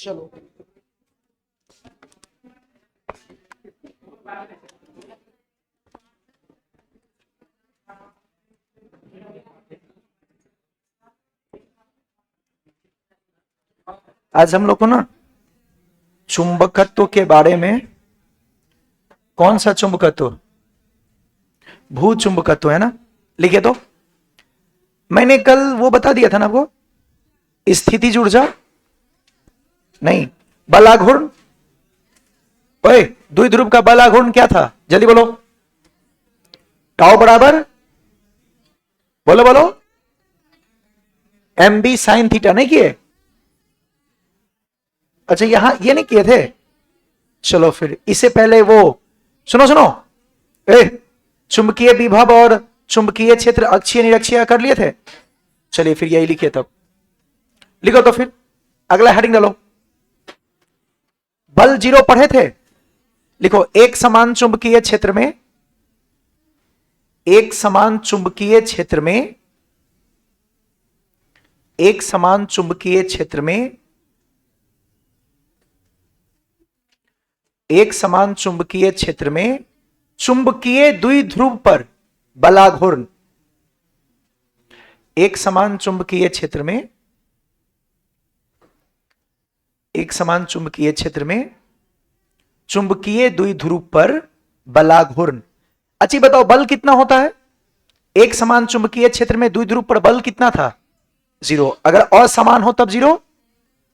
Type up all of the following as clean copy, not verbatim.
चलो आज हम लोग को ना चुंबकत्व के बारे में, कौन सा चुंबकत्व? भू चुंबकत्व है ना, लिखे तो मैंने कल वो बता दिया था ना आपको, स्थितिज ऊर्जा नहीं, बलाघूर्ण। ओए, द्विध्रुव का बलाघूर्ण क्या था? जल्दी बोलो। टाउ बराबर, बोलो बोलो, एम बी साइन थीटा। नहीं किए? अच्छा, यहां ये नहीं किए थे? चलो फिर इससे पहले वो सुनो सुनो, चुंबकीय विभव और चुंबकीय क्षेत्र अक्षीय निरक्षीय कर लिए थे। चलिए फिर यही लिखिए, तब लिखो तो फिर अगला हेडिंग डालो। बल जीरो पढ़े थे, लिखो एक समान चुंबकीय क्षेत्र में, एक समान चुंबकीय क्षेत्र में, एक समान चुंबकीय क्षेत्र में, एक समान चुंबकीय क्षेत्र में चुंबकीय द्विध्रुव पर बलाघूर्ण। एक समान चुंबकीय क्षेत्र में, एक समान चुंबकीय क्षेत्र में चुंबकीय द्विध्रुव पर बलाघूर्ण। अच्छी बताओ, बल कितना होता है? एक समान चुंबकीय क्षेत्र में द्विध्रुव पर बल कितना था? 0। अगर असमान हो तब 0।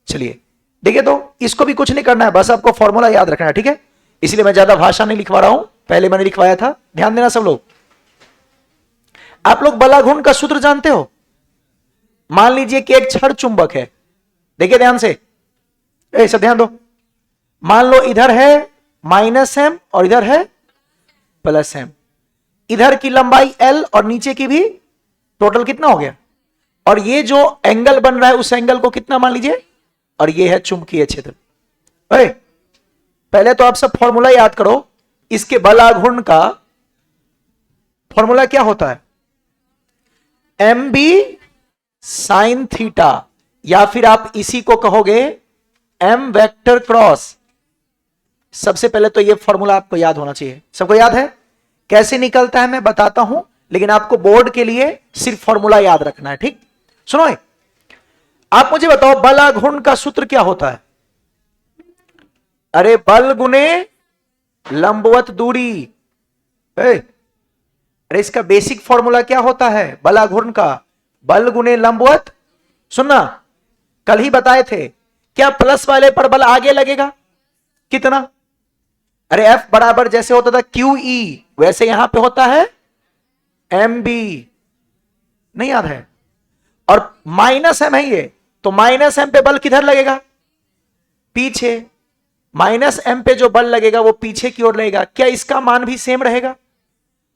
चलिए देखिए, तो इसको भी कुछ नहीं करना है, बस आपको फॉर्मूला याद रखना है, ठीक है? इसलिए मैं ज्यादा भाषा नहीं लिखवा रहा हूं, पहले मैंने लिखवाया था, ध्यान देना सब लोग। आप लोग बलाघूर्ण का सूत्र जानते हो? मान लीजिए कि एक छड़ चुंबक है, देखिए ध्यान से, ऐसा ध्यान दो। मान लो इधर है -m और इधर है +m, इधर की लंबाई l और नीचे की भी, टोटल कितना हो गया? और ये जो एंगल बन रहा है उस एंगल को कितना मान लीजिए, और ये है चुंबकीय क्षेत्र। पहले तो आप सब फॉर्मूला याद करो, इसके बलाघूर्ण का फॉर्मूला क्या होता है? एम बी साइन थीटा, या फिर आप इसी को कहोगे एम वेक्टर क्रॉस। सबसे पहले तो ये फॉर्मूला आपको याद होना चाहिए। सबको याद है? कैसे निकलता है मैं बताता हूं, लेकिन आपको बोर्ड के लिए सिर्फ फॉर्मूला याद रखना है, ठीक? सुनो, आप मुझे बताओ बलाघूर्ण का सूत्र क्या होता है? अरे बल गुने लंबवत दूरी। अरे इसका बेसिक फॉर्मूला क्या होता है बलाघूर्ण का? बल गुने लंबवत। सुनना, कल ही बताए थे, क्या प्लस वाले पर बल आगे लगेगा? कितना? अरे F बराबर जैसे होता था QE, वैसे यहां पे होता है MB। नहीं याद है? और -m है ये, तो -m पे बल किधर लगेगा? पीछे। -m पे जो बल लगेगा वो पीछे की ओर लगेगा। क्या इसका मान भी सेम रहेगा?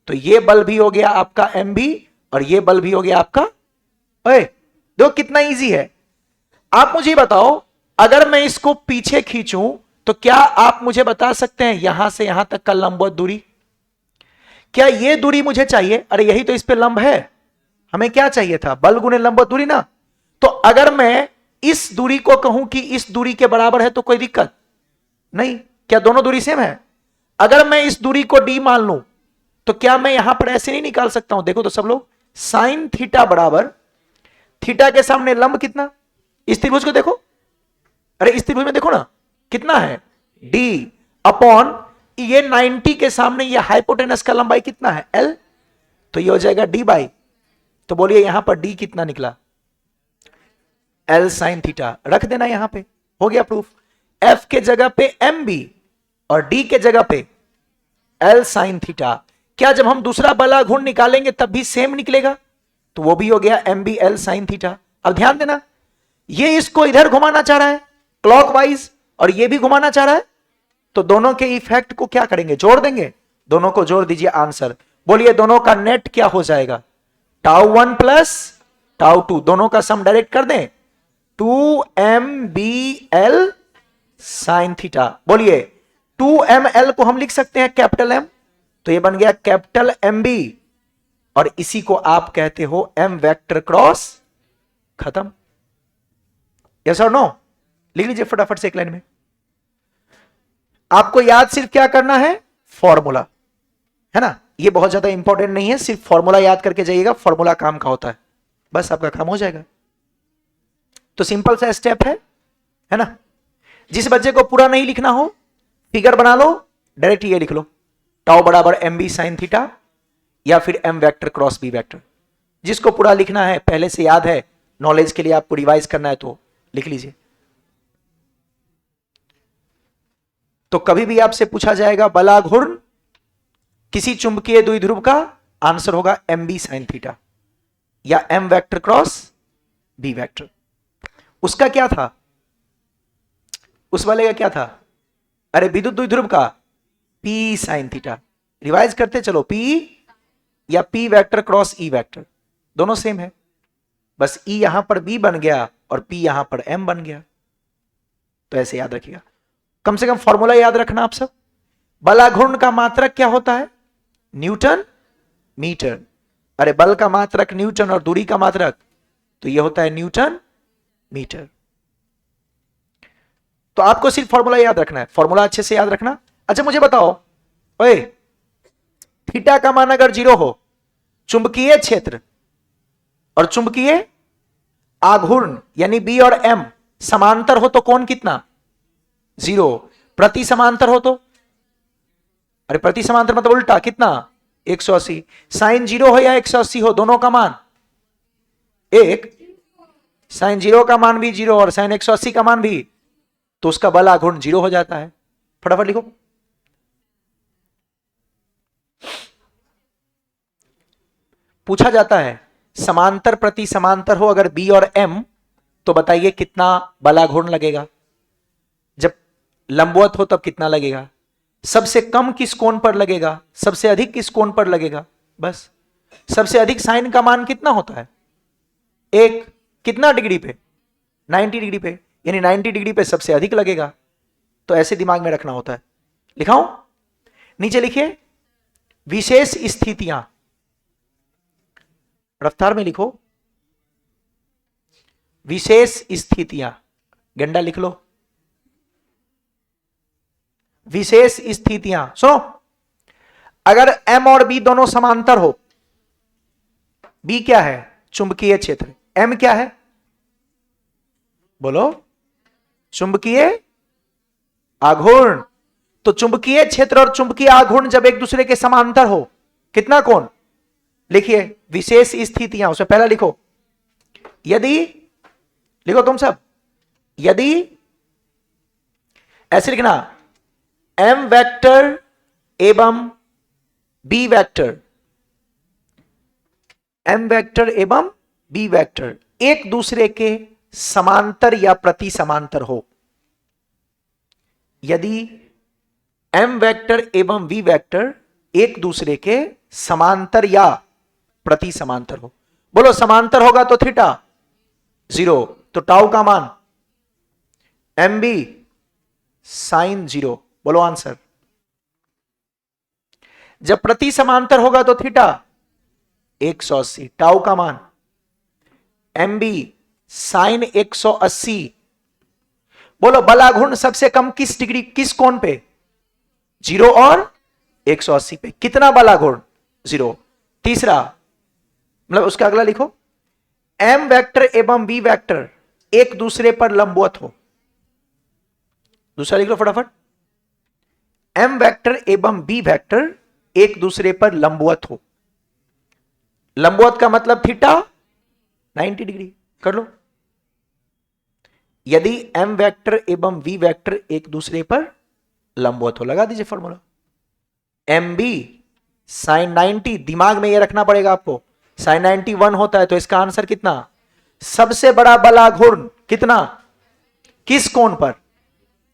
तो ये बल भी हो गया आपका MB और ये बल भी हो गया आपका। देखो कितना इजी है। आप मुझे बताओ, अगर मैं इसको पीछे खींचूं तो क्या आप मुझे बता सकते हैं यहां से यहां तक का लंबवत दूरी? क्या ये दूरी मुझे चाहिए? अरे यही तो इस पे लंब है, हमें क्या चाहिए था? बल गुने लंबवत दूरी ना। तो अगर मैं इस दूरी को कहूं कि इस दूरी के बराबर है तो कोई दिक्कत नहीं। क्या दोनों दूरी सेम है? अगर मैं इस दूरी को d मान लूं तो क्या मैं यहां पर ऐसे नहीं निकाल सकता हूं? देखो तो सब लोग, साइन थीटा बराबर, थीटा के सामने लंब कितना? इस त्रिभुज को देखो, अरे इस त्रिभुज में देखो ना कितना है, d अपॉन ये 90 के सामने ये हाइपोटेनस का लंबाई कितना है, l, तो ये हो जाएगा d बाई, तो बोलिए यहां पर d कितना निकला? l sine theta. रख देना यहां पे, हो गया प्रूफ। f के जगह पे mb और d के जगह पे l साइन थीटा। क्या जब हम दूसरा बलाघूर्ण निकालेंगे तब भी सेम निकलेगा? तो वो भी हो गया mb l साइन थीटा। अब ध्यान देना, ये इसको इधर घुमाना चाह रहा है क्लॉकवाइज और ये भी घुमाना चाह रहा है, तो दोनों के इफेक्ट को क्या करेंगे? जोड़ देंगे। दोनों को जोड़ दीजिए, आंसर बोलिए दोनों का नेट क्या हो जाएगा? τ1 प्लस τ2, दोनों का सम डायरेक्ट कर दें, 2mBl साइन थीटा। बोलिए 2ml को हम लिख सकते हैं कैपिटल M, तो ये बन गया कैपिटल MB, और इसी को आप कहते हो M वेक्टर क्रॉस। खत्म। यस और नो? लिख लीजिए फटाफट से एक लाइन में। आपको याद सिर्फ क्या करना है, फॉर्मूला, है ना, ये बहुत ज्यादा इंपॉर्टेंट नहीं है, सिर्फ फॉर्मूला याद करके जाइएगा, फॉर्मूला काम का होता है, बस आपका काम हो जाएगा। तो सिंपल सा स्टेप है ना। जिस बच्चे को पूरा नहीं लिखना हो, फिगर बना लो, डायरेक्ट ये लिख लो, टाउ बराबर एम बी साइन थीटा या फिर M vector cross B vector. जिसको पूरा लिखना है, पहले से याद है, नॉलेज के लिए आपको रिवाइज करना है तो लिख लीजिए। तो कभी भी आपसे पूछा जाएगा बला घूर्ण किसी चुंबकीय द्विध्रुव का, आंसर होगा एम बी साइन थीटा या M vector cross B vector. उसका क्या था, उस वाले का क्या था, अरे विद्युत द्विध्रुव का पी साइन थीटा। रिवाइज करते चलो, पी या P vector cross E vector, दोनों सेम है, बस ई यहां पर बी बन गया और पी यहां पर एम बन गया। तो ऐसे याद रखिएगा, कम से कम फॉर्मूला याद रखना आप सब। बला घूर्ण का मात्रक क्या होता है, न्यूटन मीटर। अरे बल का मात्रक न्यूटन और दूरी का मात्रक तो यह होता है न्यूटन मीटर। तो आपको सिर्फ फॉर्मूला याद रखना है, फॉर्मूला अच्छे से याद रखना। अच्छा मुझे बताओ, ओए थीटा का मान अगर 0 हो, चुंबकीय क्षेत्र और चुंबकीय आघूर्ण यानी बी और एम समांतर हो तो कोण कितना, 0। प्रति समांतर हो तो, अरे प्रति समांतर मतलब उल्टा, कितना, 180। साइन 0 हो या 180 हो, दोनों का मान एक, साइन 0 का मान भी 0 और साइन 180 का मान भी, तो उसका बल आघूर्ण 0 हो जाता है। फटाफट लिखो, पूछा जाता है समांतर प्रति समांतर हो अगर बी और एम, तो बताइए कितना बल आघूर्ण लगेगा। जब लंबवत हो तब कितना लगेगा, सबसे कम किस कोण पर लगेगा, सबसे अधिक किस कोण पर लगेगा, बस। सबसे अधिक साइन का मान कितना होता है, एक, कितना डिग्री पे, 90 डिग्री पे, यानी 90 डिग्री पे सबसे अधिक लगेगा। तो ऐसे दिमाग में रखना होता है। लिखाओ, नीचे लिखिए विशेष स्थितियां, रफ्तार में लिखो, विशेष स्थितियां, गंडा लिख लो, विशेष स्थितियां। सुनो, अगर m और b दोनों समांतर हो, b क्या है, चुंबकीय क्षेत्र, m क्या है, बोलो, चुंबकीय आघूर्ण। तो चुंबकीय क्षेत्र और चुंबकीय आघूर्ण जब एक दूसरे के समांतर हो, कितना कोण, लिखिए विशेष स्थितियां, उसमें पहला लिखो, यदि, लिखो तुम सब, यदि, ऐसे लिखना, m वेक्टर एवं b वेक्टर, m वेक्टर एवं b वेक्टर एक दूसरे के समांतर या प्रति समांतर हो। यदि m वेक्टर एवं v वेक्टर एक दूसरे के समांतर या प्रति समांतर हो। बोलो समांतर होगा तो थीटा 0, तो टाउ का मान एम बी साइन 0। बोलो आंसर। जब प्रति समांतर होगा तो थीटा 180, टाउ का मान एम बी साइन 180। बोलो बलाघूर्ण सबसे कम किस डिग्री, किस कोण पे, 0 और 180 पे। कितना बलाघूर्ण, 0। तीसरा, मतलब उसका अगला लिखो, m वेक्टर एवं b वेक्टर एक दूसरे पर लंबवत हो। दूसरा लिख लो फटाफट, m वेक्टर एवं b वेक्टर एक दूसरे पर लंबवत हो। लंबवत का मतलब थीटा 90 डिग्री, कर लो। यदि m वेक्टर एवं v वेक्टर एक दूसरे पर लंबवत हो, लगा दीजिए फॉर्मूला, एम बी साइन 90, दिमाग में ये रखना पड़ेगा आपको, साइन 90 1 होता है, तो इसका आंसर कितना, सबसे बड़ा बलाघूर्ण कितना, किस कोण पर,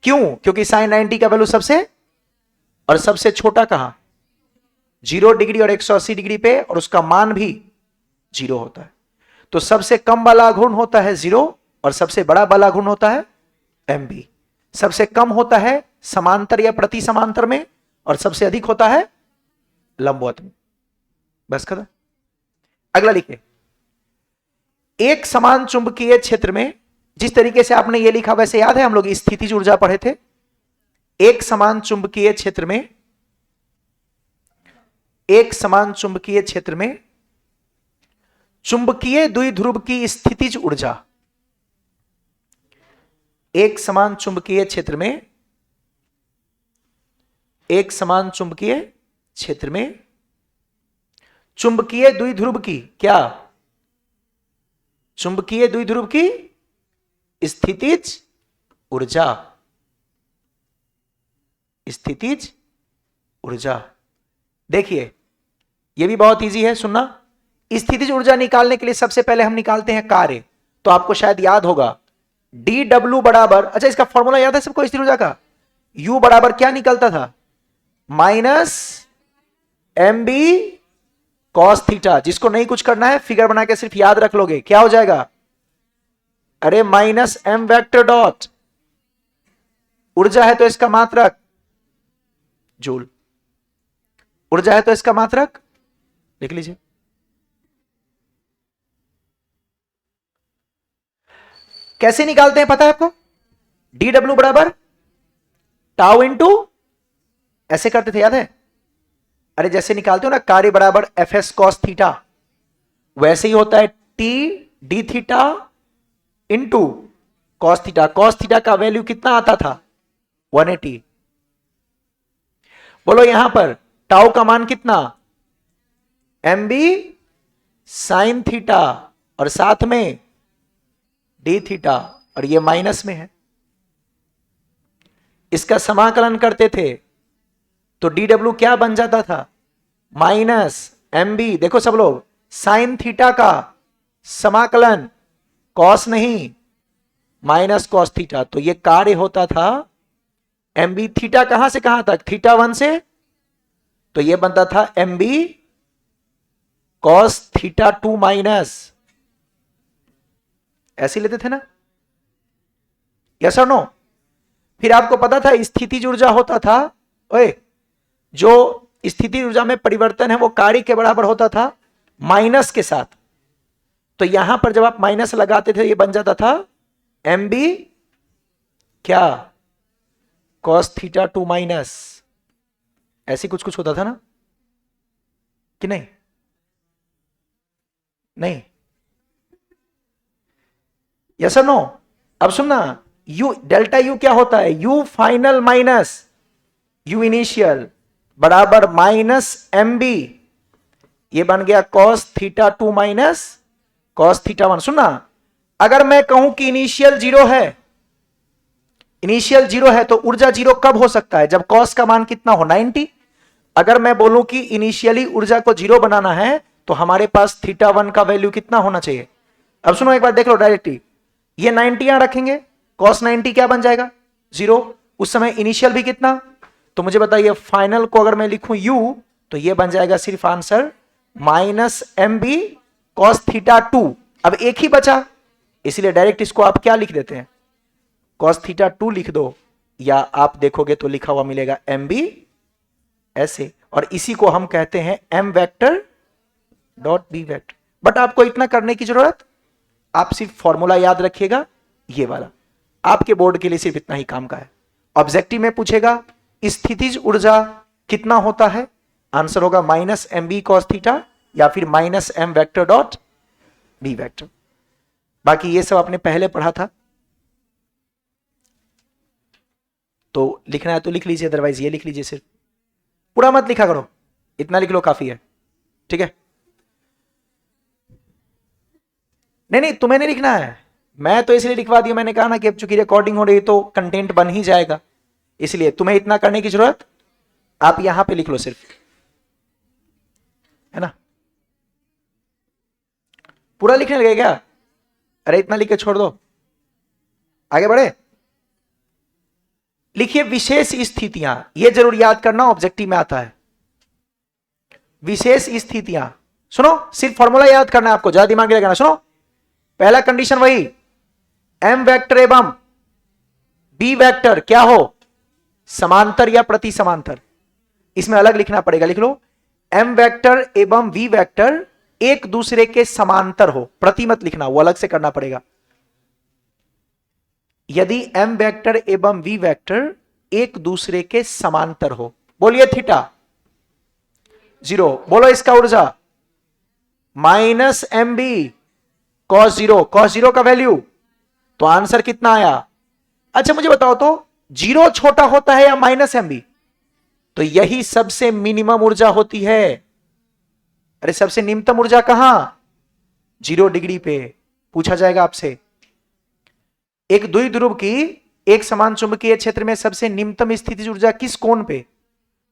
क्यों, क्योंकि साइन 90 का वैल्यू सबसे, और सबसे छोटा कहां, 0 डिग्री और 180 डिग्री पे, और उसका मान भी 0 होता है। तो सबसे कम बलाघूर्ण होता है 0 और सबसे बड़ा बलाघूर्ण होता है एम बी। सबसे कम होता है समांतर या प्रति समांतर में, और सबसे अधिक होता है लंबवत में। बस खत्म। अगला लिखिए, एक समान चुंबकीय क्षेत्र में जिस तरीके से आपने ये लिखा वैसे याद है हम लोग स्थितिज ऊर्जा पढ़े थे। एक समान चुंबकीय क्षेत्र में, एक समान चुंबकीय क्षेत्र में चुंबकीय द्विध्रुव की स्थितिज ऊर्जा, एक समान चुंबकीय क्षेत्र में, एक समान चुंबकीय क्षेत्र में चुंबकीय द्विध्रुव की क्या, चुंबकीय द्विध्रुव की स्थितिज ऊर्जा, स्थितिज ऊर्जा। देखिए यह भी बहुत इजी है सुनना। स्थितिज ऊर्जा निकालने के लिए सबसे पहले हम निकालते हैं कार्य। तो आपको शायद याद होगा डी डब्ल्यू बराबर, अच्छा इसका फॉर्मूला याद है सबको स्थिर ऊर्जा का? यू बराबर क्या निकलता था? Minus M B cos theta. जिसको नहीं कुछ करना है फिगर बना के सिर्फ याद रख लोगे, क्या हो जाएगा? अरे माइनस एम वेक्टर डॉट, ऊर्जा है तो इसका मात्रक जूल, ऊर्जा है तो इसका मात्रक लिख लीजिए। कैसे निकालते हैं पता है आपको? डी डब्ल्यू बराबर टाउ इंटू, ऐसे करते थे याद है? अरे जैसे निकालते हो ना कार्य बराबर एफ एस कॉस थीटा, वैसे ही होता है T D theta into cos theta. Cos theta का वैल्यू कितना आता था? 180। बोलो यहां पर टाउ का मान कितना? एम बी साइन थीटा और साथ में डी थीटा, और ये माइनस में है। इसका समाकलन करते थे तो डी डब्ल्यू क्या बन जाता था? माइनस एम बी, देखो सब लोग, साइन थीटा का समाकलन, कॉस नहीं माइनस कॉस थीटा। तो ये कार्य होता था एम बी, थीटा कहां से कहां तक? थीटा 1 से, तो ये बनता था M B cos theta 2 minus, ऐसे लेते थे ना, यस और नो? फिर आपको पता था स्थितिज ऊर्जा होता था, ओए जो स्थितिज ऊर्जा में परिवर्तन है वो कार्य के बराबर होता था माइनस के साथ। तो यहां पर जब आप माइनस लगाते थे ये बन जाता था एम बी क्या, कॉस थीटा 2 माइनस, ऐसी कुछ कुछ होता था ना कि नहीं? नहीं, यस और नो? अब सुनना, यू डेल्टा यू क्या होता है? You final minus you initial बराबर माइनस एम बी, ये बन गया cos theta 2 minus cos theta 1। सुनना, अगर मैं कहूं कि इनिशियल जीरो है, इनिशियल जीरो है तो ऊर्जा जीरो कब हो सकता है? जब कॉस का मान कितना हो? 90। अगर मैं बोलूं कि इनिशियली ऊर्जा को जीरो बनाना है तो हमारे पास थीटा 1 का वैल्यू कितना होना चाहिए? अब सुनो एक बार देख लो डायरेक्टली, ये 90 यहां रखेंगे, कॉस 90 क्या बन जाएगा? जीरो। उस समय इनिशियल भी कितना? तो मुझे बताइए फाइनल को अगर मैं लिखूं यू तो ये बन जाएगा सिर्फ answer minus M B cos theta 2। अब एक ही बचा, इसलिए डायरेक्ट इसको आप क्या लिख देते हैं? कॉस थीटा 2 लिख दो, या आप देखोगे तो लिखा हुआ मिलेगा एम बी ऐसे, और इसी को हम कहते हैं M vector dot B vector. But आपको इतना करने की जरूरत, आप सिर्फ फॉर्मूला याद रखिएगा ये वाला, आपके बोर्ड के लिए सिर्फ इतना ही काम का है। ऑब्जेक्टिव में पूछेगा स्थितिज ऊर्जा कितना होता है, आंसर होगा minus M B cos theta या फिर minus M vector dot B vector. बाकी ये सब आपने पहले पढ़ा था, तो लिखना है तो लिख लीजिए, अदरवाइज ये लिख लीजिए, सिर्फ पूरा मत लिखा करो, इतना लिख लो काफी है, ठीक है? नहीं नहीं तुम्हें नहीं लिखना है, मैं तो इसलिए लिखवा दिया, मैंने कहा ना कि अब चूंकि रिकॉर्डिंग हो रही है तो कंटेंट बन ही जाएगा, इसलिए तुम्हें इतना करने की जरूरत, आप यहां पे लिख लो सिर्फ, है ना? पूरा लिखने लगे क्या? अरे इतना लिख के छोड़ दो, आगे बढ़े। लिखिए विशेष स्थितियां, यह जरूर याद करना, ऑब्जेक्टिव में आता है विशेष स्थितियां। सुनो, सिर्फ फॉर्मूला याद करना है आपको, ज्यादा दिमाग लगाना। सुनो, पहला कंडीशन वही, एम वेक्टर एवं बी वेक्टर क्या हो? समांतर या प्रति समांतर। इसमें अलग लिखना पड़ेगा, लिख लो एम वेक्टर एवं वी वेक्टर एक दूसरे के समांतर हो, प्रति मत लिखना, वो अलग से करना पड़ेगा। यदि m वेक्टर एवं v वेक्टर एक दूसरे के समांतर हो, बोलिए थीटा 0, बोलो इसका ऊर्जा -mb cos 0, cos 0 का वैल्यू, तो आंसर कितना आया? अच्छा मुझे बताओ तो 0 छोटा होता है या -mb? तो यही सबसे मिनिमम ऊर्जा होती है। अरे सबसे निम्नतम ऊर्जा कहां? 0 डिग्री पे। पूछा जाएगा आपसे, एक द्विध्रुव की एक समान चुंबकीय क्षेत्र में सबसे निम्नतम स्थितिज ऊर्जा किस कोण पे?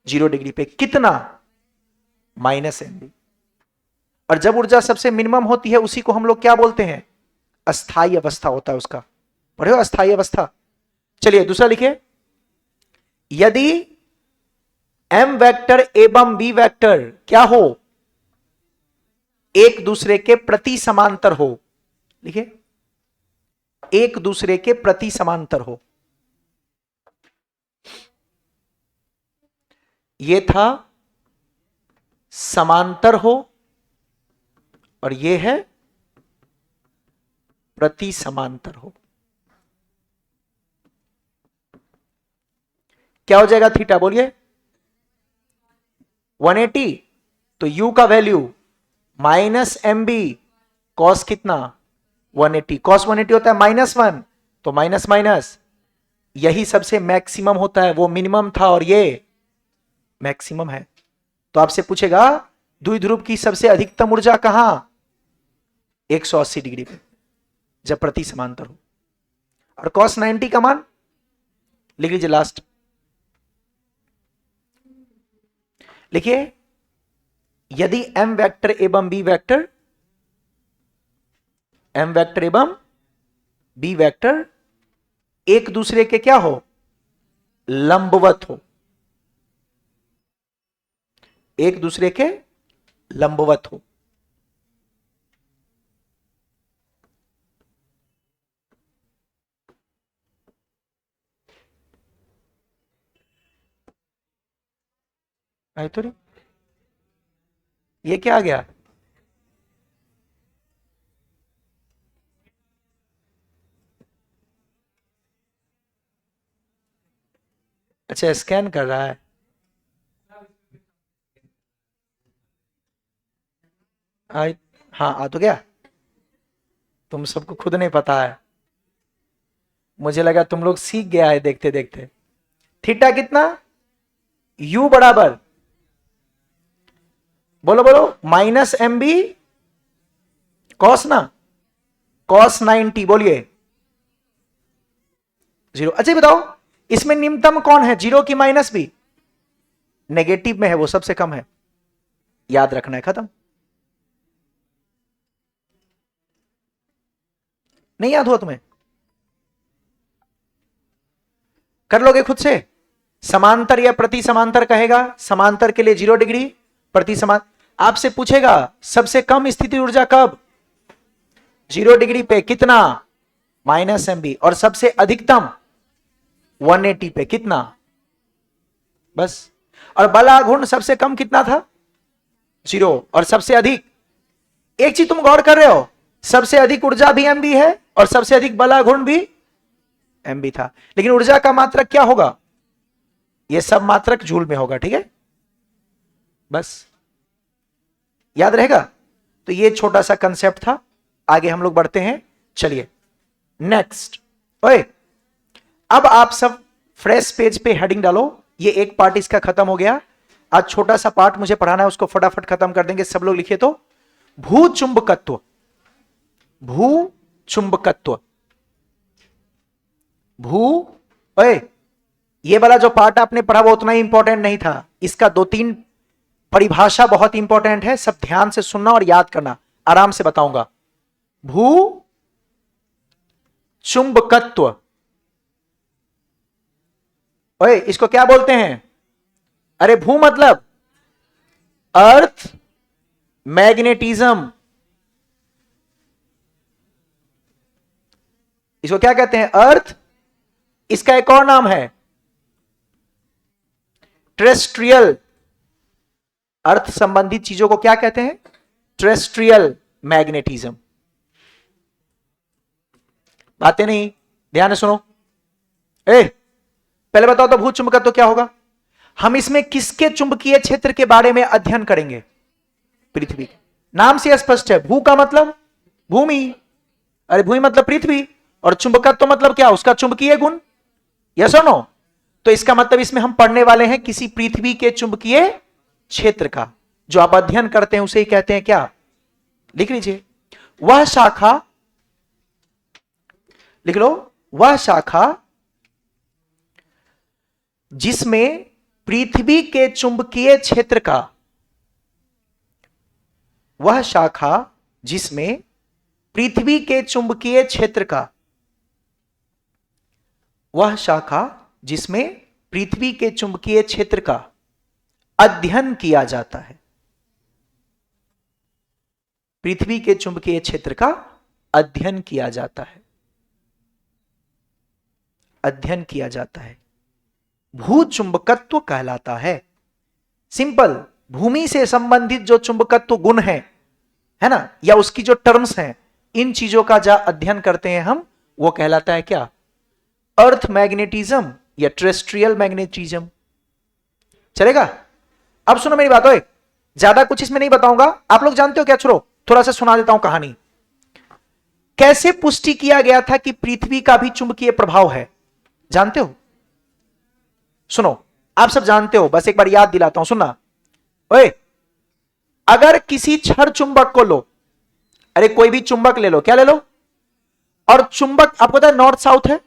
0 डिग्री पे। कितना? -mb। और जब ऊर्जा सबसे मिनिमम होती है उसी को हम लोग क्या बोलते हैं? अस्थाई अवस्था होता है उसका। पढ़े हो अस्थाई अवस्था? चलिए दूसरा लिखिए, यदि m वेक्टर एवं v वेक्टर क्या हो? एक दूसरे के प्रति समांतर हो। लिखिए, एक दूसरे के प्रति समांतर हो। यह था समांतर हो और यह है प्रति समांतर हो। क्या हो जाएगा थीटा? बोलिए 180। तो u का वैल्यू -mb cos कितना? 180। cos 180 होता है -1, तो माइनस माइनस, यही सबसे मैक्सिमम होता है। वो मिनिमम था और ये मैक्सिमम है। तो आपसे पूछेगा द्विध्रुव की सबसे अधिकतम ऊर्जा कहां? 180 डिग्री पे, जब प्रति समांतर हो। और cos 90 का मान लिख लीजिए लास्ट। लिखिए, यदि m वेक्टर एवं b वेक्टर, m वेक्टर एवं b वेक्टर एक दूसरे के क्या हो? लंबवत हो। एक दूसरे के लंबवत हो। आई तो नहीं, ये क्या आ गया? अच्छा स्कैन कर रहा है। आई, हाँ आ तो गया। तुम सबको खुद नहीं पता है, मुझे लगा तुम लोग सीख गया है देखते देखते। थीटा कितना? u बराबर, बोलो बोलो, -mb cos ना, cos 90, बोलिए 0। अच्छा ये बताओ, इसमें निम्नतम कौन है, 0 की -b? नेगेटिव में है, वो सबसे कम है। याद रखना है, खत्म। नहीं याद हुआ तुम्हें? कर लोगे खुद से? समांतर या प्रति समांतर कहेगा, समांतर के लिए 0 डिग्री, प्रति समांतर। आपसे पूछेगा सबसे कम स्थिति ऊर्जा कब? 0 डिग्री पे। कितना? -mb। और सबसे अधिकतम 180 पे। कितना? बस। और बलाघूर्ण सबसे कम कितना था? 0। और सबसे अधिक, एक चीज तुम गौर कर रहे हो, सबसे अधिक ऊर्जा भी mb है और सबसे अधिक बलाघूर्ण भी mb था। लेकिन ऊर्जा का मात्रक क्या होगा? यह सब मात्रक जूल में होगा। ठीक है, बस याद रहेगा। तो यह छोटा सा कंसेप्ट था। आगे हम लोग बढ़ते हैं। चलिए नेक्स्ट। ओए, अब आप सब फ्रेश पेज पे हेडिंग डालो। ये एक पार्ट इसका खत्म हो गया। आज छोटा सा पार्ट मुझे पढ़ाना है, उसको फटाफट खत्म कर देंगे। सब लोग लिखिए तो, भूचुंबकत्व। भूचुंबकत्व, भू, ओए, ये वाला जो पार्ट आपने पढ़ा वो उतना ही इंपॉर्टेंट नहीं था। इसका 2-3 परिभाषा बहुत इंपॉर्टेंट है। सब ध्यान से सुनना और याद करना। आराम से बताऊंगा। भू चुंबकत्व, ओए इसको क्या बोलते हैं? अरे भू मतलब अर्थ मैग्नेटिज्म। इसको क्या कहते हैं? अर्थ। इसका एक और नाम है टेरेस्ट्रियल। अर्थ संबंधित चीजों को क्या कहते हैं? Terrestrial magnetism. बातें नहीं, ध्यान से सुनो। पहले बताओ तो भू चुंबकत्व क्या होगा? हम इसमें किसके चुंबकीय क्षेत्र के बारे में अध्ययन करेंगे? पृथ्वी। नाम से स्पष्ट है, भू का मतलब भूमि, अरे भूमि मतलब पृथ्वी, और चुंबकत्व मतलब क्या? उसका चुंबकीय गुण। यस और नो? तो इसका मतलब इसमें हम पढ़ने वाले हैं किसी पृथ्वी के चुंबकीय क्षेत्र का, जो आप अध्ययन करते हैं उसे ही कहते हैं क्या? लिख लीजिए, वह शाखा, लिख लो, वह शाखा जिसमें पृथ्वी के चुंबकीय क्षेत्र का, वह शाखा जिसमें पृथ्वी के चुंबकीय क्षेत्र का, वह शाखा जिसमें पृथ्वी के चुंबकीय क्षेत्र का अध्ययन किया जाता है। पृथ्वी के चुंबकीय क्षेत्र का अध्ययन किया जाता है, अध्ययन किया जाता है, भू चुंबकत्व कहलाता है। सिंपल, भूमि से संबंधित जो चुंबकत्व गुण है ना, या उसकी जो टर्म्स हैं, इन चीजों का जो अध्ययन करते हैं हम, वो कहलाता है क्या? अर्थ मैग्नेटिज्म या टेरेस्ट्रियल मैग्नेटिज्म। चलेगा? अब सुनो मेरी बात, ज्यादा कुछ इसमें नहीं बताऊंगा, आप लोग जानते हो क्या? छोड़ो, थोड़ा सा सुना देता हूं कहानी। कैसे पुष्टि किया गया था कि पृथ्वी का भी चुंबकीय प्रभाव है? जानते हो? सुनो, आप सब जानते हो, बस एक बार याद दिलाता हूं, सुनना। अगर किसी छड़ चुंबक को लो, अरे कोई भी चुंबक ले लो, क्या ले लो, और चुंबक आपको पता है नॉर्थ साउथ है,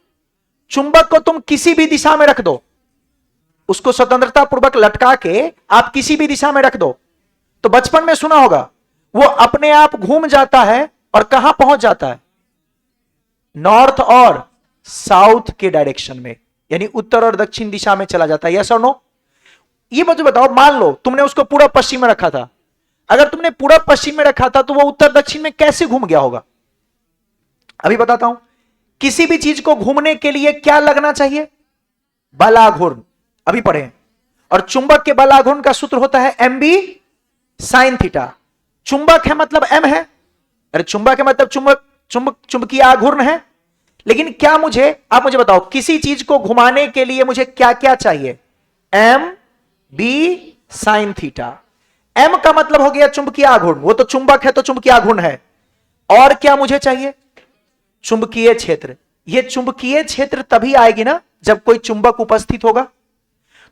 चुंबक को तुम किसी भी दिशा में रख दो, उसको स्वतंत्रता पूर्वक लटका के आप किसी भी दिशा में रख दो, तो बचपन में सुना होगा वो अपने आप घूम जाता है और कहां पहुंच जाता है? नॉर्थ और साउथ के डायरेक्शन में, यानी उत्तर और दक्षिण दिशा में चला जाता है। यस और नो? ये मुझे बताओ, मान लो तुमने उसको पूरा पश्चिम में रखा था, अगर तुमने पूरा पश्चिम में रखा था तो वो उत्तर दक्षिण में कैसे घूम गया होगा? अभी बताता हूं। किसी भी चीज को घूमने के लिए क्या लगना चाहिए? बलाघूर्ण, अभी पढ़े। और चुंबक के बलाघूर्ण का सूत्र होता है mb sin थीटा। चुंबक है मतलब m है, अरे चुंबक है मतलब चुंबकीय आघूर्ण है। लेकिन क्या आप मुझे बताओ, किसी चीज को घुमाने के लिए मुझे क्या क्या चाहिए? mb sin theta. m का मतलब हो गया चुंबकीय आघूर्ण, वो तो चुंबक है तो चुंबकीय आघूर्ण है। और क्या मुझे चाहिए? चुंबकीय क्षेत्र। ये चुंबकीय क्षेत्र तभी आएगी ना जब कोई चुंबक उपस्थित होगा।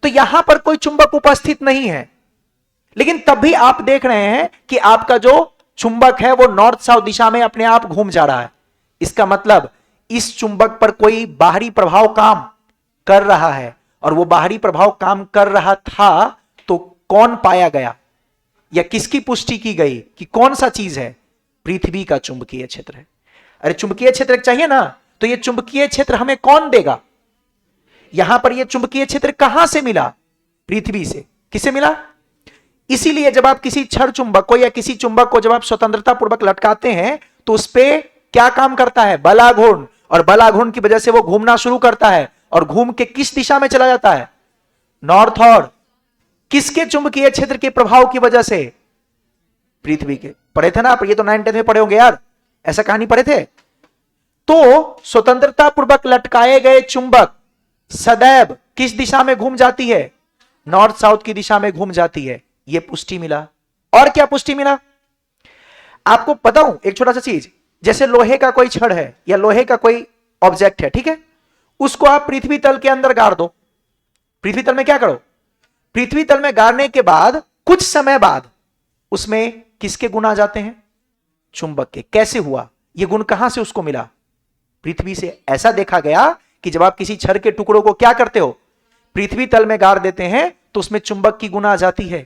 तो यहां पर कोई चुंबक उपस्थित नहीं है, लेकिन तब भी आप देख रहे हैं कि आपका जो चुंबक है वो नॉर्थ साउथ दिशा में अपने आप घूम जा रहा है। इसका मतलब इस चुंबक पर कोई बाहरी प्रभाव काम कर रहा है, और वो बाहरी प्रभाव काम कर रहा था तो कौन पाया गया या किसकी पुष्टि की गई कि कौन सा चीज है? पृथ्वी का चुंबकीय क्षेत्र है। अरे चुंबकीय क्षेत्र चाहिए ना, तो ये चुंबकीय क्षेत्र हमें कौन देगा? यहां पर ये चुंबकीय क्षेत्र कहां से मिला? पृथ्वी से। किसे मिला? इसीलिए जब आप किसी छड़ चुंबक को या किसी चुंबक को जब आप स्वतंत्रता पूर्वक लटकाते हैं तो उस पे क्या काम करता है? बलाघूर्ण। और बलाघूर्ण की वजह से वो घूमना शुरू करता है, और घूम के किस दिशा में चला जाता है? नॉर्थ। और किसके चुंबकीय क्षेत्र के प्रभाव की वजह से? पृथ्वी के। पढ़े थे ना आप, ये तो 9th में पढ़े होंगे यार, ऐसा कहानी पढ़े थे। तो स्वतंत्रता पूर्वक लटकाए गए चुंबक सदैव किस दिशा में घूम जाती है? नॉर्थ साउथ की दिशा में घूम जाती है। यह पुष्टि मिला। और क्या पुष्टि मिला? आपको बताऊं एक छोटा सा चीज, जैसे लोहे का कोई छड़ है या लोहे का कोई ऑब्जेक्ट है, ठीक है, उसको आप पृथ्वी तल के अंदर गाड़ दो। पृथ्वी तल में क्या करो? पृथ्वी तल में गाड़ने के बाद कुछ समय बाद उसमें किसके गुण आ जाते हैं? चुंबक के। कैसे हुआ? यह गुण कहां से उसको मिला? पृथ्वी से। ऐसा देखा गया कि जब आप किसी छड़ के टुकड़ों को क्या करते हो? पृथ्वी तल में गाड़ देते हैं तो उसमें चुंबक की गुण आ जाती है।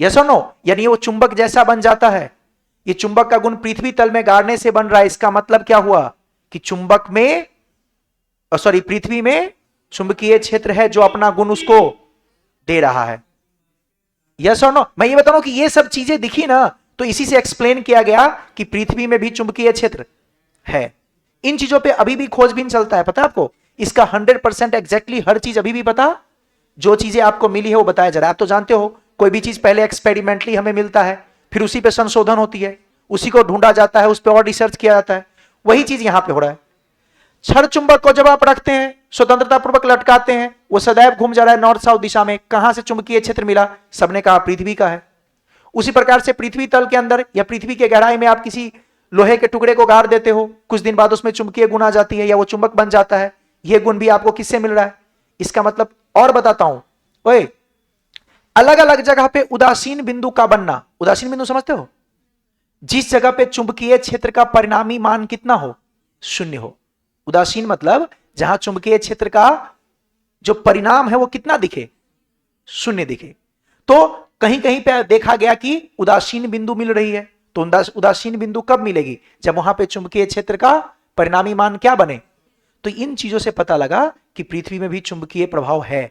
यस और नो? यानी वो चुंबक जैसा बन जाता है। ये चुंबक का गुण पृथ्वी तल में गाड़ने से बन रहा है। इसका मतलब क्या हुआ कि चुंबक में पृथ्वी में चुंबकीय क्षेत्र है जो अपना गुण उसको दे रहा है। यस और नो? मैं ये बता रहा हूं कि ये सब चीजें दिखी ना, तो इसी से एक्सप्लेन किया गया कि पृथ्वी में भी चुंबकीय क्षेत्र है। इन चीजों पे अभी भी खोजबीन चलता है, पता है आपको? इसका 100% एग्जैक्टली हर चीज अभी भी पता, जो चीजें आपको मिली है वो बताया जा रहा है। आप तो जानते हो कोई भी चीज पहले एक्सपेरिमेंटली हमें मिलता है, फिर उसी पे संशोधन होती है, उसी को ढूंढा जाता है, उस पर और रिसर्च किया जाता है। वही चीज यहां पे हो रहा है। छड़ चुंबक को जब आप रखते हैं, स्वतंत्रता पूर्वक लटकाते हैं, वो सदैव घूम जा रहा है नॉर्थ साउथ दिशा में, कहां से चुंबकीय क्षेत्र मिला? सबने कहा पृथ्वी का है। उसी प्रकार से पृथ्वी तल के अंदर या पृथ्वी के गहराई में आप किसी लोहे के टुकड़े को गाड़ देते हो, कुछ दिन बाद उसमें चुंबकीय गुण आ जाती है या वो चुंबक बन जाता है। यह गुण भी आपको किससे मिल रहा है? इसका मतलब और बताता हूं, ओए, अलग अलग जगह पे उदासीन बिंदु का बनना, उदासीन बिंदु समझते हो? जिस जगह पे चुंबकीय क्षेत्र का परिणामी मान कितना हो? शून्य हो। उदासीन मतलब जहां चुंबकीय क्षेत्र का जो परिणाम है वो कितना दिखे? शून्य दिखे। तो कहीं कहीं पे देखा गया कि उदासीन बिंदु मिल रही है, तो उदासीन बिंदु कब मिलेगी? जब वहां पे चुंबकीय क्षेत्र का परिणामी मान क्या बने। तो इन चीजों से पता लगा कि पृथ्वी में भी चुंबकीय प्रभाव है।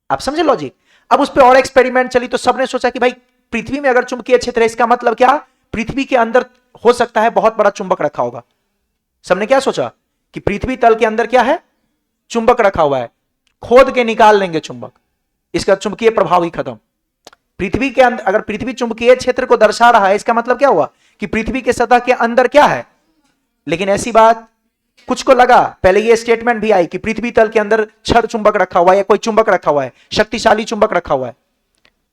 आप समझे लॉजिक? अब उस पर और एक्सपेरिमेंट चली तो सबने सोचा कि भाई पृथ्वी में अगर चुंबकीय क्षेत्र है, इसका मतलब क्या? पृथ्वी के अंदर हो सकता है बहुत बड़ा चुंबक रखा होगा। सबने क्या सोचा कि पृथ्वी तल के अंदर क्या है? चुंबक रखा हुआ है, खोद के निकाल लेंगे चुंबक, इसका चुंबकीय प्रभाव ही खत्म। पृथ्वी के अंदर अगर पृथ्वी चुंबकीय क्षेत्र को दर्शा रहा है, इसका मतलब क्या हुआ कि पृथ्वी के सतह के अंदर क्या है? लेकिन ऐसी बात कुछ को लगा, पहले ये स्टेटमेंट भी आई कि पृथ्वी तल के अंदर छड़ चुंबक रखा हुआ है या कोई चुंबक रखा हुआ है, शक्तिशाली चुंबक रखा हुआ है,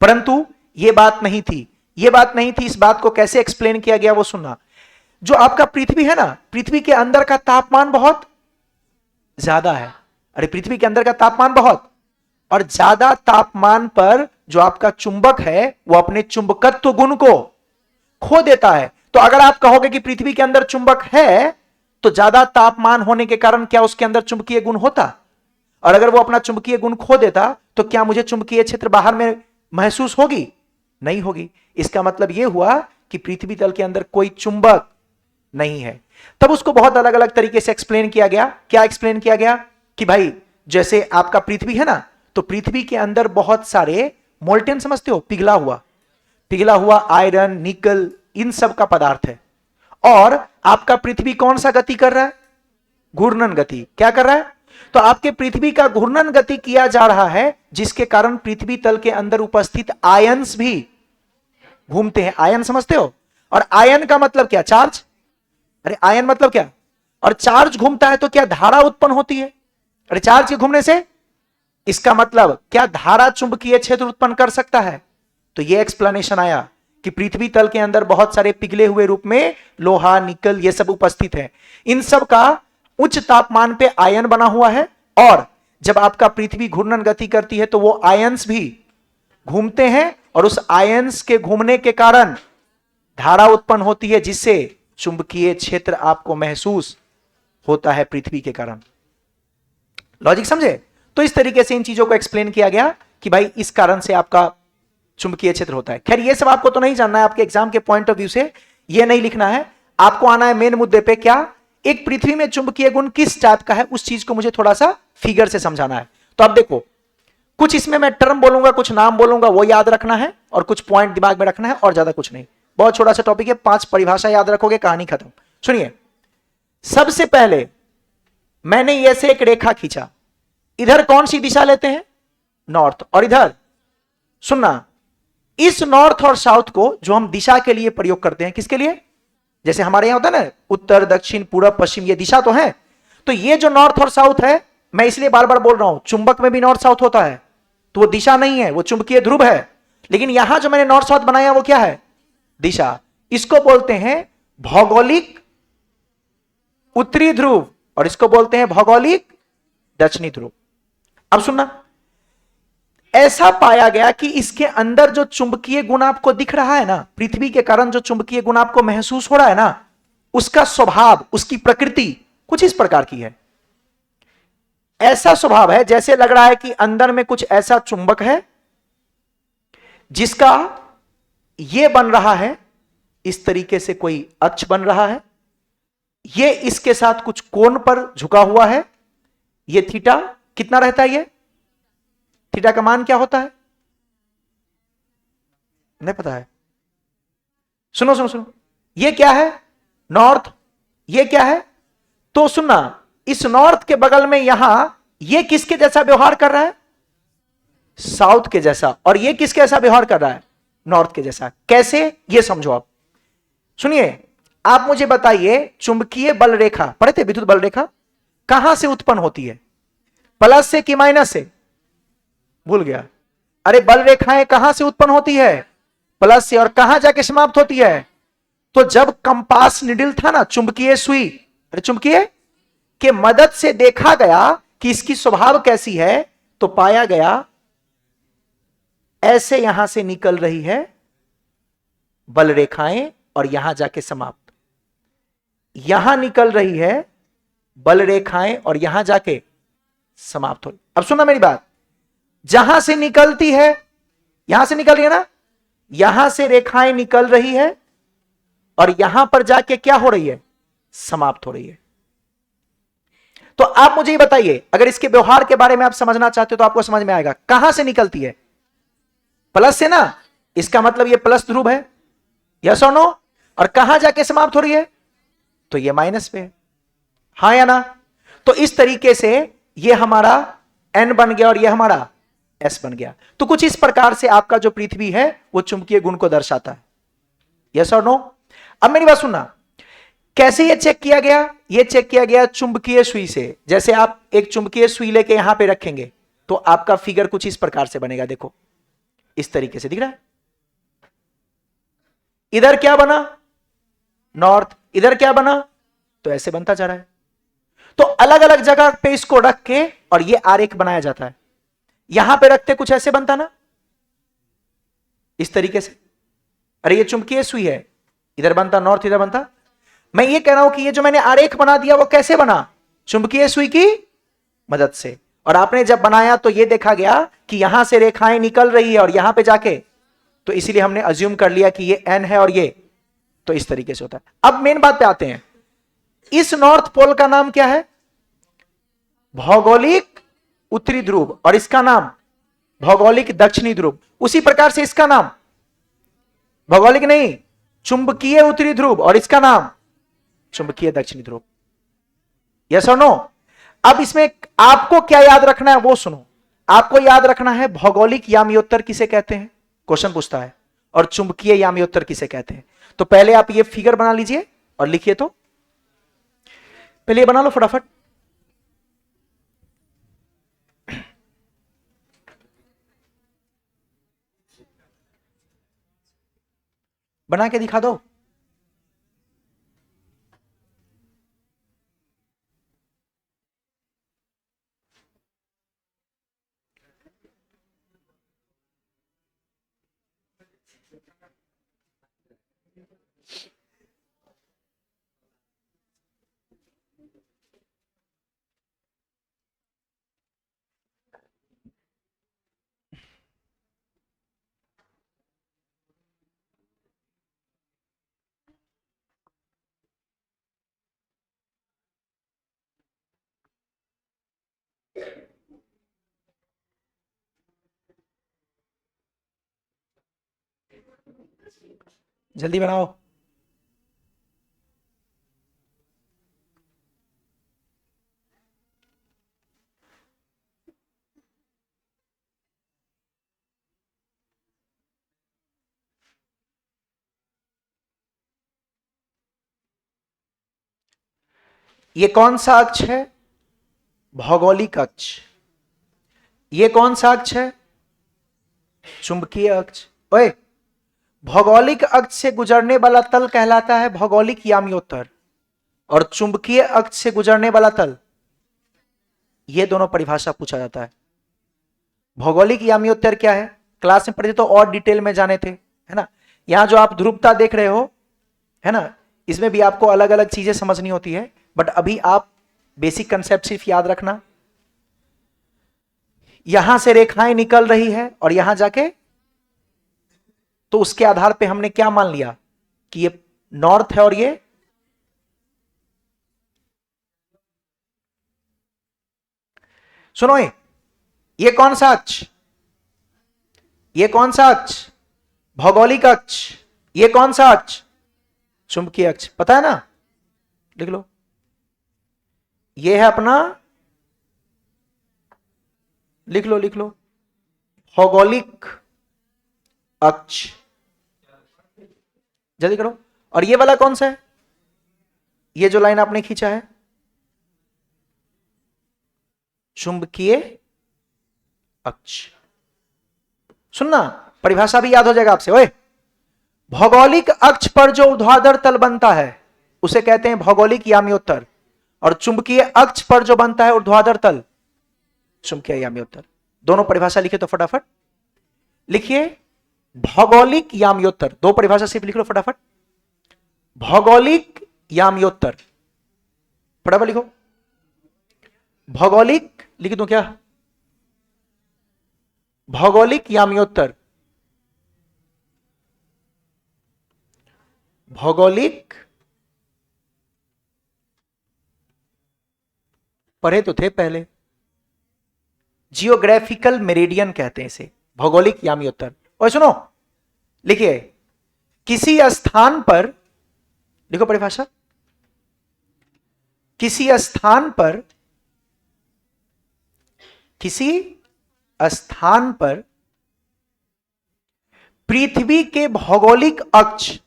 परंतु यह बात नहीं थी। यह बात नहीं थी। इस बात को कैसे एक्सप्लेन किया गया वो सुनना। जो आपका पृथ्वी है ना, पृथ्वी के अंदर का तापमान बहुत ज्यादा है। अरे पृथ्वी के अंदर का तापमान बहुत, और ज्यादा तापमान पर जो आपका चुंबक है वो अपने चुंबकत्व गुण को खो देता है। तो अगर आप कहोगे कि पृथ्वी के अंदर चुंबक है, तो ज्यादा तापमान होने के कारण क्या उसके अंदर चुंबकीय गुण होता? और अगर वो अपना चुंबकीय गुण खो देता तो क्या मुझे चुंबकीय क्षेत्र बाहर में महसूस होगी? नहीं होगी। इसका मतलब यह हुआ कि पृथ्वी तल के अंदर कोई चुंबक नहीं है। तब उसको बहुत अलग अलग तरीके से एक्सप्लेन किया गया। क्या एक्सप्लेन किया गया? कि भाई जैसे आपका पृथ्वी है ना, तो पृथ्वी के अंदर बहुत सारे मोल्टेन, समझते हो, पिघला हुआ आयरन, निकल, इन सब का पदार्थ है। और आपका पृथ्वी कौन सा गति कर रहा है? घूर्णन गति। क्या कर रहा है? तो आपके पृथ्वी का घूर्णन गति किया जा रहा है, जिसके कारण पृथ्वी तल के अंदर उपस्थित आयंस भी घूमते हैं। आयन समझते हो? और आयन का मतलब क्या? चार्ज। अरे आयन मतलब क्या? और चार्ज घूमता है तो क्या धारा उत्पन्न होती है? अरे चार्ज के घूमने से, इसका मतलब क्या धारा चुंबकीय क्षेत्र उत्पन्न कर सकता है? तो यह एक्सप्लेनेशन आया कि पृथ्वी तल के अंदर बहुत सारे पिघले हुए रूप में लोहा, निकल, ये सब उपस्थित है। इन सब का उच्च तापमान पे आयन बना हुआ है, और जब आपका पृथ्वी घूर्णन गति करती है तो वो आयंस भी घूमते हैं, और उस आयंस के घूमने के कारण धारा उत्पन्न होती है, जिससे चुंबकीय क्षेत्र आपको महसूस होता है पृथ्वी के कारण। लॉजिक समझे? तो इस तरीके से इन चीजों को एक्सप्लेन किया गया कि भाई इस कारण से आपका चुंबकीय क्षेत्र होता है। खैर ये सब आपको तो नहीं जानना है, आपके एग्जाम के पॉइंट ऑफ व्यू से ये नहीं लिखना है, आपको आना है मेन मुद्दे पे। क्या? एक पृथ्वी में चुंबकीय गुण किस टाइप का है, उस चीज को मुझे थोड़ा सा फिगर से समझाना है। तो अब देखो, कुछ इसमें मैं टर्म बोलूंगा, कुछ नाम बोलूंगा, वो याद रखना है, और कुछ पॉइंट दिमाग में रखना है, और ज्यादा कुछ नहीं। बहुत छोटा सा टॉपिक है, 5 परिभाषा याद रखोगे, कहानी खत्म। सुनिए, सबसे पहले मैंने ऐसे एक रेखा खींचा, इधर कौन सी दिशा लेते हैं? नॉर्थ। और इधर सुनना, इस नॉर्थ और साउथ को जो हम दिशा के लिए प्रयोग करते हैं, किसके लिए? जैसे हमारे यहां होता है ना, उत्तर, दक्षिण, पूरब, पश्चिम, ये दिशा तो है। तो ये जो नॉर्थ और साउथ है, मैं इसलिए बार बार बोल रहा हूं, चुंबक में भी नॉर्थ साउथ होता है, तो वो दिशा नहीं है, वो चुंबकीय ध्रुव है। लेकिन यहां जो मैंने नॉर्थ साउथ बनाया वो क्या है? दिशा। इसको बोलते हैं भौगोलिक उत्तरी ध्रुव, और इसको बोलते हैं भौगोलिक दक्षिणी ध्रुव। अब सुनना, ऐसा पाया गया कि इसके अंदर जो चुंबकीय गुण आपको दिख रहा है ना, पृथ्वी के कारण जो चुंबकीय गुण आपको महसूस हो रहा है ना, उसका स्वभाव, उसकी प्रकृति कुछ इस प्रकार की है। ऐसा स्वभाव है जैसे लग रहा है कि अंदर में कुछ ऐसा चुंबक है जिसका यह बन रहा है, इस तरीके से कोई अक्ष बन रहा है, यह इसके साथ कुछ कोण पर झुका हुआ है। यह थीटा कितना रहता है? ये थीटा का मान क्या होता है? नहीं पता है? सुनो सुनो सुनो, ये क्या है? नॉर्थ। ये क्या है? तो सुनना, इस नॉर्थ के बगल में यहां ये किसके जैसा व्यवहार कर रहा है? साउथ के जैसा। और ये किसके जैसा व्यवहार कर रहा है? नॉर्थ के जैसा। कैसे? ये समझो आप। सुनिए, आप मुझे बताइए, चुंबकीय बल रेखा पढ़े थे, विद्युत बल रेखा? कहां से उत्पन्न होती है? प्लस से कि माइनस से? भूल गया। अरे बल रेखाएं कहां से उत्पन्न होती है? प्लस से। और कहां जाके समाप्त होती है? तो जब कंपास निडिल था ना, चुंबकीय सुई, अरे चुंबकीय के मदद से देखा गया कि इसकी स्वभाव कैसी है, तो पाया गया ऐसे यहां से निकल रही है बल रेखाएं और यहां जाके समाप्त, यहां निकल रही है बल रेखाएं और यहां जाके समाप्त हो। अब सुना मेरी बात, जहां से निकलती है, यहां से निकल रही है ना, यहां से रेखाएं निकल रही है और यहां पर जाके क्या हो रही है? समाप्त हो रही है। तो आप मुझे ये बताइए, अगर इसके व्यवहार के बारे में आप समझना चाहते हो तो आपको समझ में आएगा। कहां से निकलती है? प्लस से ना, इसका मतलब ये प्लस ध्रुव है, यस और नो। और कहां जाके समाप्त हो रही है? तो ये माइनस पे है, हां या ना। तो इस तरीके से ये हमारा N बन गया और ये हमारा S बन गया। तो कुछ इस प्रकार से आपका जो पृथ्वी है वो चुंबकीय गुण को दर्शाता है, यस और नो। अब मेरी बात सुनना, कैसे ये चेक किया गया? ये चेक किया गया चुंबकीय सुई से। जैसे आप एक चुंबकीय सुई लेके यहां पे रखेंगे तो आपका फिगर कुछ इस प्रकार से बनेगा, देखो इस तरीके से दिख रहा है। इधर क्या बना? नॉर्थ। इधर क्या बना? तो ऐसे बनता जा रहा है। तो अलग अलग जगह पे इसको रख के और ये आरेख बनाया जाता है। यहां पे रखते कुछ ऐसे बनता ना, इस तरीके से। अरे ये चुंबकीय सुई है, इधर बनता नॉर्थ, इधर बनता। मैं ये कह रहा हूं कि ये जो मैंने आरेख बना दिया वो कैसे बना? चुंबकीय सुई की मदद से। और आपने जब बनाया तो ये देखा गया कि यहां से रेखाएं निकल रही है और यहां पे जाके, तो इसीलिए हमने अज्यूम कर लिया कि ये N है और ये, तो इस तरीके से होता है। अब मेन बात पे आते हैं, इस नॉर्थ पोल का नाम क्या है? भौगोलिक उत्तरी ध्रुव, और इसका नाम भौगोलिक दक्षिणी ध्रुव। उसी प्रकार से इसका नाम भौगोलिक नहीं, चुंबकीय उत्तरी ध्रुव, और इसका नाम चुंबकीय दक्षिणी ध्रुव, यस और नो। अब इसमें आपको क्या याद रखना है वो सुनो। आपको याद रखना है भौगोलिक यामियोत्तर किसे कहते हैं, क्वेश्चन पूछता है, और चुंबकीय यामियोत्तर किसे कहते हैं। तो पहले आप ये फिगर बना लीजिए और लिखिए। तो पहले ये बना लो फटाफट। बना के दिखा दो। जल्दी बनाओ। ये कौन सा अक्ष है? भौगोलिक अक्ष। ये कौन सा अक्ष है? चुंबकीय अक्ष। ओए, भौगोलिक अक्ष से गुजरने वाला तल कहलाता है भौगोलिक यामियोत्तर, और चुंबकीय अक्ष से गुजरने वाला तल, ये दोनों परिभाषा पूछा जाता है। भौगोलिक यामियोत्तर क्या है? क्लास में पढ़े तो और डिटेल में जाने थे, है ना। यहां जो आप ध्रुवता देख रहे हो, है ना, इसमें भी आपको अलग अलग चीजें समझनी होती है, बट अभी आप बेसिक कंसेप्ट सिर्फ याद रखना। यहां से रेखाएं निकल रही है और यहां जाके, तो उसके आधार पे हमने क्या मान लिया कि ये नॉर्थ है और ये सुनो, ये कौन सा अक्ष? ये कौन सा अक्ष? भौगोलिक अक्ष। ये कौन सा अक्ष? चुंबकीय अक्ष। पता है ना, लिख लो। ये है अपना, लिख लो लिख लो, भौगोलिक अक्ष। जल्दी करो। और ये वाला कौन सा है? ये जो लाइन आपने खींचा है, चुंबकीय अक्ष। सुनना, परिभाषा भी याद हो जाएगा आपसे। ओए, भौगोलिक अक्ष पर जो ऊर्ध्वाधर तल बनता है उसे कहते हैं भौगोलिक याम्योत्तर, और चुंबकीय अक्ष पर जो बनता है ऊर्ध्वाधर तल, चुंबकीय याम्योत्तर। दोनों परिभाषा लिखे तो फटाफट लिखिए। भौगोलिक याम्योत्तर, दो परिभाषा सिर्फ लिख लो फटाफट। भौगोलिक याम्योत्तर, फटाफट लिखो। भौगोलिक लिख दूं क्या? भौगोलिक याम्योत्तर, भौगोलिक, पढ़े तो थे पहले, जियोग्राफिकल मेरिडियन कहते हैं इसे, भौगोलिक याम्योत्तर। और सुनो, लिखिए, किसी स्थान पर, लिखो परिभाषा, किसी स्थान पर, किसी स्थान पर पृथ्वी के भौगोलिक अक्ष,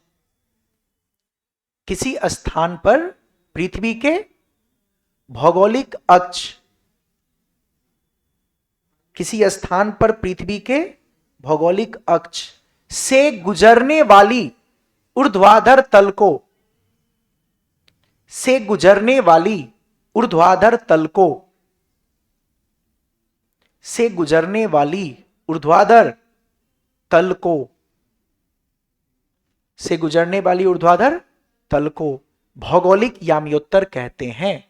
किसी स्थान पर पृथ्वी के भौगोलिक अक्ष, किसी स्थान पर पृथ्वी के भौगोलिक अक्ष से गुजरने वाली ऊर्ध्वाधर तल को, से गुजरने वाली ऊर्ध्वाधर तल को, से गुजरने वाली ऊर्ध्वाधर तल को, से गुजरने वाली ऊर्ध्वाधर तल को भौगोलिक याम्योत्तर कहते हैं।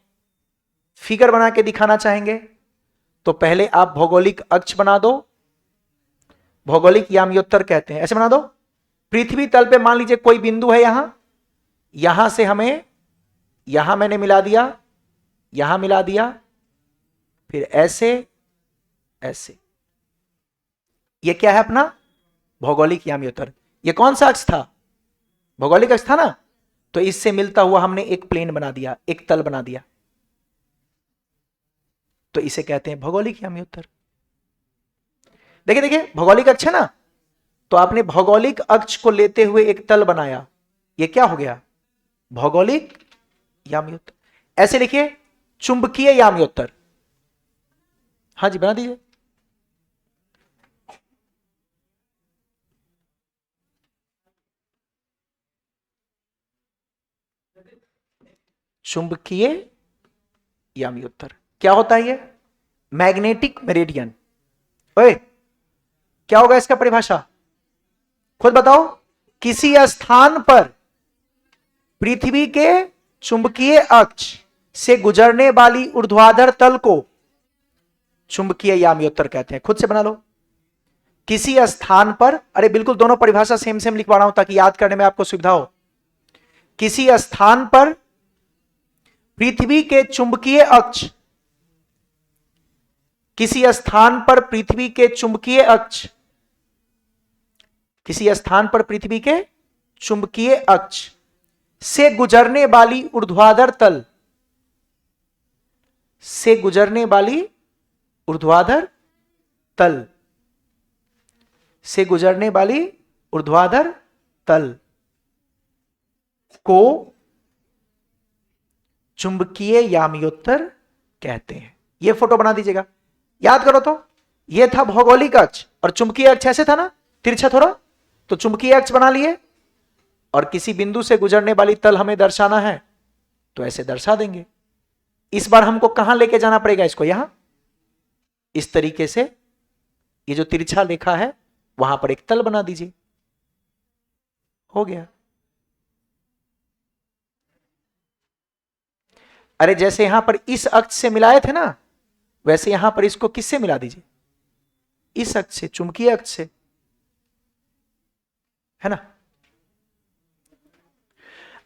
फिगर बना के दिखाना चाहेंगे तो पहले आप भौगोलिक अक्ष बना दो, भौगोलिक याम्योत्तर कहते हैं। ऐसे बना दो। पृथ्वी तल पे मान लीजिए कोई बिंदु है, यहां से हमें, यहां मैंने मिला दिया, यहां मिला दिया, फिर ऐसे ऐसे, ये क्या है अपना भौगोलिक याम्योत्तर। ये कौन सा अक्ष था? भौगोलिक अक्ष था ना। तो इससे मिलता हुआ हमने एक प्लेन बना दिया, एक तल बना दिया, तो इसे कहते हैं भौगोलिक याम्योत्तर। देखिए देखिए, भौगोलिक अक्ष है ना, तो आपने भौगोलिक अक्ष को लेते हुए एक तल बनाया, ये क्या हो गया? भौगोलिक याम्योत्तर। ऐसे लिखिए, चुंबकीय याम्योत्तर। हाँ जी, बना दीजिए। चुंबकीय याम्योत्तर क्या होता है? ये मैग्नेटिक मेरिडियन। ओए, क्या होगा इसका परिभाषा? खुद बताओ। किसी स्थान पर पृथ्वी के चुंबकीय अक्ष से गुजरने वाली ऊर्ध्वाधर तल को चुंबकीय याम्योत्तर कहते हैं। खुद से बना लो। किसी स्थान पर, अरे बिल्कुल दोनों परिभाषा सेम सेम लिखवा रहा हूं ताकि याद करने में आपको सुविधा हो। किसी स्थान पर पृथ्वी के चुंबकीय अक्ष, किसी स्थान पर पृथ्वी के चुंबकीय अक्ष, किसी स्थान पर पृथ्वी के चुंबकीय अक्ष से गुजरने वाली ऊर्ध्वाधर तल, से गुजरने वाली ऊर्ध्वाधर तल, से गुजरने वाली ऊर्ध्वाधर तल को चुंबकीय याम्योत्तर कहते हैं। यह फोटो बना दीजिएगा, याद करो। तो यह था भौगोलिक अक्ष, और चुंबकीय अक्ष ऐसे था ना, तिरछा थोड़ा, तो चुंबकीय अक्ष बना लिए, और किसी बिंदु से गुजरने वाली तल हमें दर्शाना है तो ऐसे दर्शा देंगे। इस बार हमको कहां लेके जाना पड़ेगा इसको? यहां, इस तरीके से, ये जो तिरछा रेखा है वहां पर एक तल बना दीजिए, हो गया। अरे जैसे यहां पर इस अक्ष से मिलाए थे ना, वैसे यहां पर इसको किससे मिला दीजिए? इस अक्ष से, चुंबकीय अक्ष से, है ना।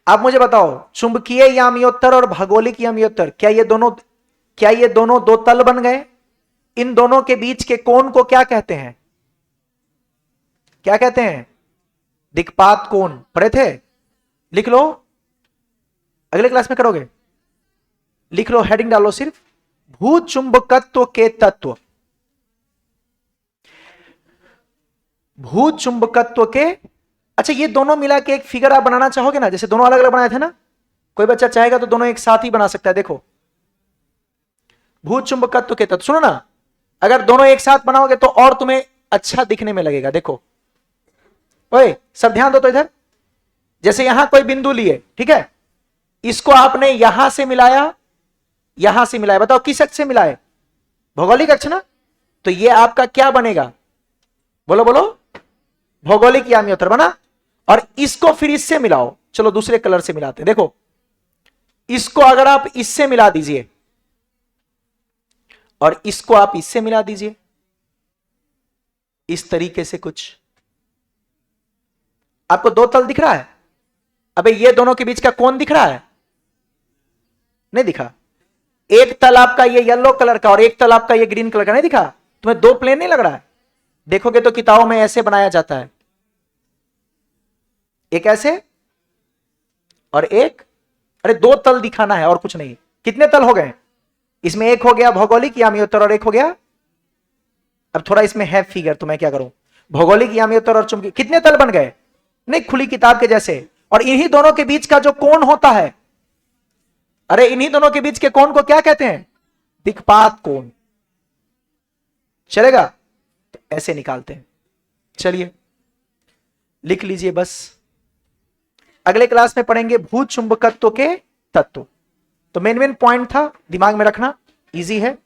अब मुझे बताओ, चुंबकीय याम्योत्तर और भौगोलिक याम्योत्तर, क्या ये दोनों दो तल बन गए? इन दोनों के बीच के कोण को क्या कहते हैं? क्या कहते हैं? दिक्पात कोण। पढ़े थे? लिख लो, अगले क्लास में करोगे। लिख लो, हेडिंग डालो सिर्फ, भूचुंबकत्व के तत्व। भूचुंबकत्व के, अच्छा ये दोनों मिला के एक फिगर आप बनाना चाहोगे ना, जैसे दोनों अलग अलग बनाए थे ना, कोई बच्चा चाहेगा तो दोनों एक साथ ही बना सकता है। देखो, भूत चुंबकत्व के तत्व। सुनो ना, अगर दोनों एक साथ बनाओगे तो और तुम्हें अच्छा दिखने में लगेगा। देखो ओए, सब ध्यान दो तो इधर। जैसे यहां कोई बिंदु लिए, ठीक है, इसको आपने यहां से मिलाया, यहां से मिलाया, बताओ किस अक्ष से मिलाए? भौगोलिक अक्ष ना। तो ये आपका क्या बनेगा? बोलो बोलो, भौगोलिक यामी उत्तर बना। और इसको फिर इससे मिलाओ, चलो दूसरे कलर से मिलाते। देखो इसको अगर आप इससे मिला दीजिए और इसको आप इससे मिला दीजिए, इस तरीके से कुछ आपको दो तल दिख रहा है। अबे ये दोनों के बीच का कोण दिख रहा है? नहीं दिखा। एक तल आपका ये येलो कलर का और एक तल आपका ये ग्रीन कलर का, नहीं दिखा? तुम्हें दो प्लेन नहीं लग रहा है? देखोगे तो किताबों में ऐसे बनाया जाता है, एक ऐसे और एक, अरे दो तल दिखाना है और कुछ नहीं। कितने तल हो गए इसमें? एक हो गया भौगोलिक यामी उत्तर और एक हो गया, अब थोड़ा इसमें है फिगर तो मैं क्या करूं, भौगोलिक यामी उत्तर और चुंबकीय। कितने तल बन गए? नहीं, खुली किताब के जैसे। और इन्हीं दोनों के बीच का जो कोण होता है, अरे इन्हीं दोनों के बीच के कोण को क्या कहते हैं? दिक्पात कोण। चलेगा? तो ऐसे निकालते हैं। चलिए लिख लीजिए बस। अगले क्लास में पढ़ेंगे भूत चुंबकत्व के तत्व। तो मेन पॉइंट था, दिमाग में रखना, इजी है।